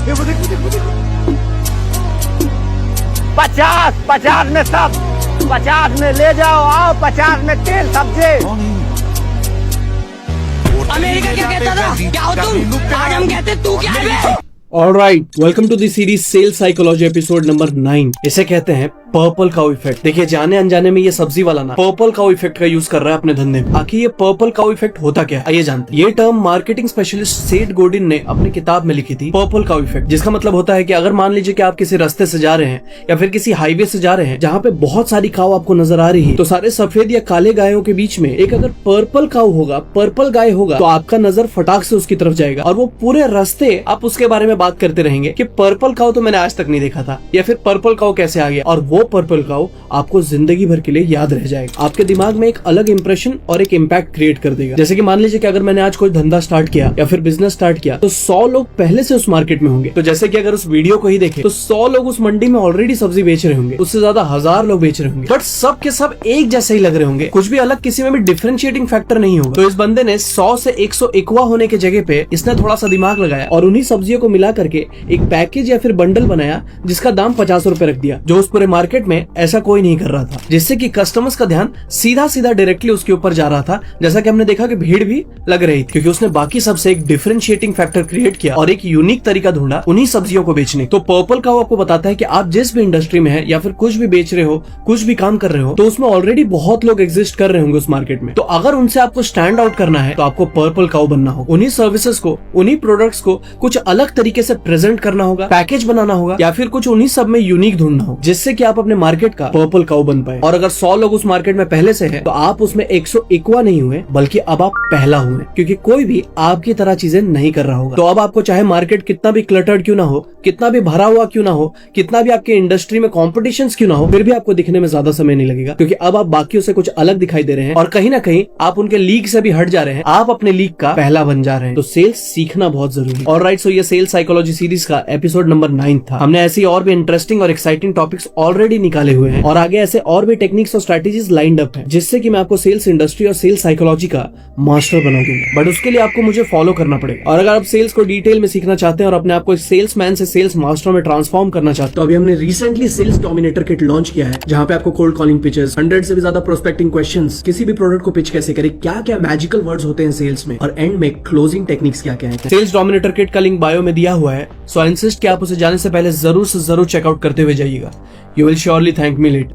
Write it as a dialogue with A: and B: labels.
A: 50 50 में सब, 50 में ले जाओ, आओ 50 में तेल सब्जी।
B: अमेरिका क्या कहता था, क्या हो तुम? आज हम कहते तू क्या है?
C: Alright, welcome to the series sales psychology episode number 9। इसे कहते हैं पर्पल काउ इफेक्ट। देखिए, जाने अनजाने में ये सब्जी वाला ना पर्पल काउ इफेक्ट का यूज कर रहा है अपने धंधे में। आखिर ये पर्पल काउ इफेक्ट होता क्या है, आइए जानते हैं। ये टर्म मार्केटिंग स्पेशलिस्ट सेठ गोडिन ने अपनी किताब में लिखी थी, पर्पल काउ इफेक्ट, जिसका मतलब होता है कि अगर मान लीजिए कि आप किसी रास्ते से जा रहे हैं या फिर किसी हाईवे से जा रहे हैं जहाँ पे बहुत सारी काउ आपको नजर आ रही है, तो सारे सफेद या काले गायों के बीच में एक अगर पर्पल काउ होगा, पर्पल गाय होगा, तो आपका नजर फटाक से उसकी तरफ जाएगा और वो पूरे रास्ते आप उसके बारे में बात करते रहेंगे कि पर्पल काउ तो मैंने आज तक नहीं देखा था, या फिर पर्पल काउ कैसे आ गया। और वो पर्पल काउ आपको जिंदगी भर के लिए याद रह जाएगा, आपके दिमाग में एक अलग इंप्रेशन और एक इम्पैक्ट क्रिएट कर देगा। जैसे कि मान लीजिए कि अगर मैंने आज कोई धंधा स्टार्ट किया या फिर बिजनेस स्टार्ट किया, तो 100 लोग पहले से उस मार्केट में होंगे। तो जैसे कि अगर उस वीडियो को ही देखें तो 100 लोग उस मंडी में ऑलरेडी सब्जी बेच रहे होंगे, उससे ज्यादा 1000 लोग बेच रहे होंगे, बट सब के सब एक जैसे ही लग रहे होंगे, कुछ भी अलग किसी में भी डिफरेंशिएटिंग फैक्टर नहीं होगा। तो इस बंदे ने 100 से 101वां होने के जगह पे इसने थोड़ा सा दिमाग लगाया और उन्हीं सब्जियों को मिला करके एक पैकेज या फिर बंडल बनाया जिसका दाम 50 रुपए रख दिया, जो उस पूरे मार्केट में ऐसा कोई नहीं कर रहा था, जिससे कि कस्टमर्स का ध्यान सीधा सीधा डायरेक्टली उसके ऊपर जा रहा था। जैसा कि हमने देखा कि भीड़ भी लग रही थी, क्योंकि उसने बाकी सबसे एक डिफरेंशिएटिंग फैक्टर क्रिएट किया और एक यूनिक तरीका ढूंढा उन्हीं सब्जियों को बेचने। तो पर्पल काउ आपको बताता है कि आप जिस भी इंडस्ट्री में है या फिर कुछ भी बेच रहे हो, कुछ भी काम कर रहे हो, तो उसमें ऑलरेडी बहुत लोग एग्जिस्ट कर रहे होंगे उस मार्केट में। तो अगर उनसे आपको स्टैंड आउट करना है तो आपको पर्पल काउ बनना होगा, उन्हीं सर्विसेज को, उन्हीं प्रोडक्ट्स को कुछ अलग तरीके से प्रेजेंट करना होगा, पैकेज बनाना होगा, या फिर कुछ उन्हीं सब में यूनिक ढूंढना होगा, जिससे कि आप अपने मार्केट का पर्पल काउ बन पाए। और अगर 100 लोग उस मार्केट में पहले से हैं, तो आप उसमें 101वां नहीं हुए, बल्कि अब आप पहला हुए, क्योंकि कोई भी आपकी तरह चीजें नहीं कर रहा होगा। तो अब आपको चाहे मार्केट कितना भी क्लटर्ड क्यों ना हो, कितना भी भरा हुआ क्यों ना हो, कितना भी आपके इंडस्ट्री में कॉम्पिटिशंस क्यों ना हो, फिर भी आपको दिखने में ज्यादा समय नहीं लगेगा, क्योंकि अब आप बाकियों से कुछ अलग दिखाई दे रहे हैं और कहीं ना कहीं आप उनके लीग से भी हट जा रहे हैं, आप अपने लीग का पहला बन जा रहे हैं। तो सेल्स सीखना बहुत जरूरी है। ऑलराइट, सो ये सेल्स साइकोलॉजी सीरीज का एपिसोड नंबर 9 था। हमने ऐसी और भी इंटरेस्टिंग और एक्साइटिंग टॉपिक्स ऑलरेडी निकाले हुए हैं और आगे ऐसे और भी टेक्निक्स और स्ट्रेटेजीज लाइंड अप है, जिससे कि मैं आपको सेल्स इंडस्ट्री और सेल्स साइकोलॉजी का मास्टर बना दूंगा। बट उसके लिए आपको मुझे फॉलो करना पड़ेगा। और अगर आप सेल्स को डिटेल में सीखना चाहते हैं और अपने आप को सेल्समैन से सेल्स मास्टर में ट्रांसफॉर्म करना चाहते हैं, तो अभी हमने recently sales dominator kit launch किया है, जहां पे आपको कोल्ड कॉलिंग पिचेस, 100 से भी ज्यादा प्रोस्पेक्टिंग क्वेश्चंस, किसी भी प्रोडक्ट को पिच कैसे करें, क्या क्या मैजिकल वर्ड्स होते हैं सेल्स में, और एंड में क्लोजिंग टेक्निक्स क्या क्या है। सेल्स डोमिनेटर किट का लिंक बायो में दिया हुआ है, सो आई इंसिस्ट कि आप उसे जाने से पहले जरूर से जरूर चेकआउट करते हुए जाइएगा। You will surely thank me later.